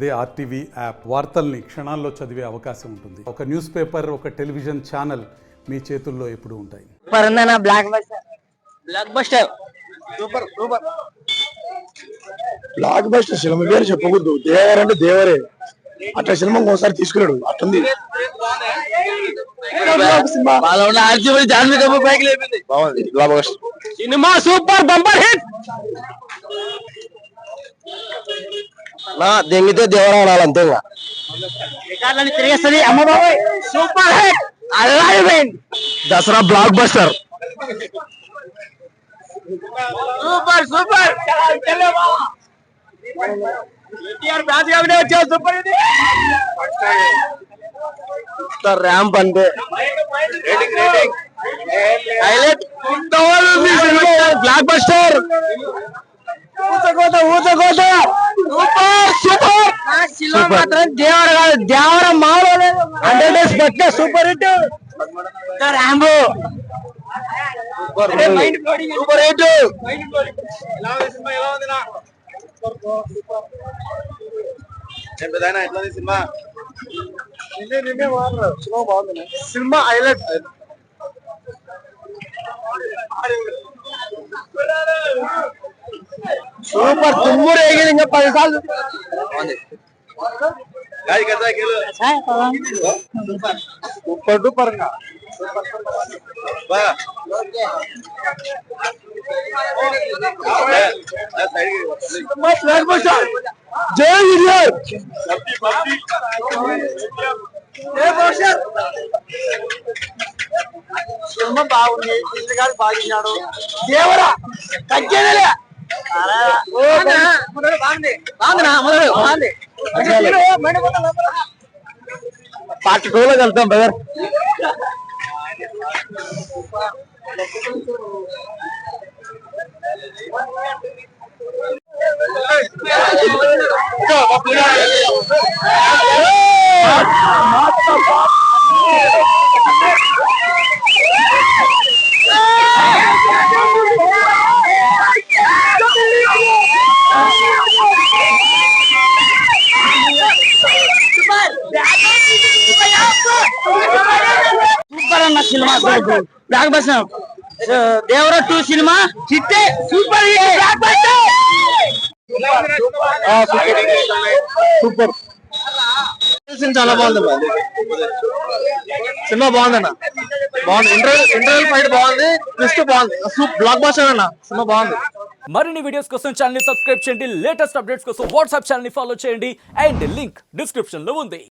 అదే RTV app వార్తల్ని క్షణాల్లో చదివే అవకాశం ఉంటుంది. ఒక న్యూస్ పేపర్, ఒక టెలివిజన్ ఛానల్ మీ చేతుల్లో ఎప్పుడూ ఉంటాయి. బ్లాక్ బస్టర్ సినిమా పేరు చెప్పకూడదు. దేవరంటే దేవరే, అట్లా సినిమా ఒకసారి తీసుకున్నాడు. అట్టుంది సినిమా సూపర్ బంపర్ హిట్. నా దెంగితే దేవరా అనాలి అంతే. తిరిగేస్తుంది అమ్మ బాబాయ్. Super hit. అలైవ్మెంట్ Dasara blockbuster. Super super. Super ramp అంటే హైలైట్. Blockbuster. ఊచకోత ఊచకోత. Super super. సినిమా మాత్రం దేవర కాదు, దేవర మామూలు 100 days పట్టిన super hit. Rambo super hit. Cinema highlight. Super. తుమ్మురు ఎగిరి ఇంకా 10 సార్లు. Super duper. జై విజయ్. సినిమా బాగుంది. పిల్లగాడు బాగున్నాడు. దేవరా తగ్గేదేలే. పార్ట్ 2 లో వెళ్తాం బ్రదర్. సూపర్ అన్న cinema. Block buster. Devara 2 cinema hit. Super super. చాలా బాగుంది. సినిమా బాగుందన్న. బాగుంది. ఇంటర్వెల్ ఫైట్ బాగుంది. ట్విస్ట్ బాగుంది. బ్లాక్ బస్టర్ అన్న. సినిమా బాగుంది. మరిన్ని వీడియోస్ కోసం ఛానల్ ని సబ్స్క్రైబ్ చేయండి. లేటెస్ట్ అప్డేట్స్ కోసం వాట్సాప్ ఛానల్ ని ఫాలో చేయండి. అండ్ లింక్ డిస్క్రిప్షన్ లో ఉంది.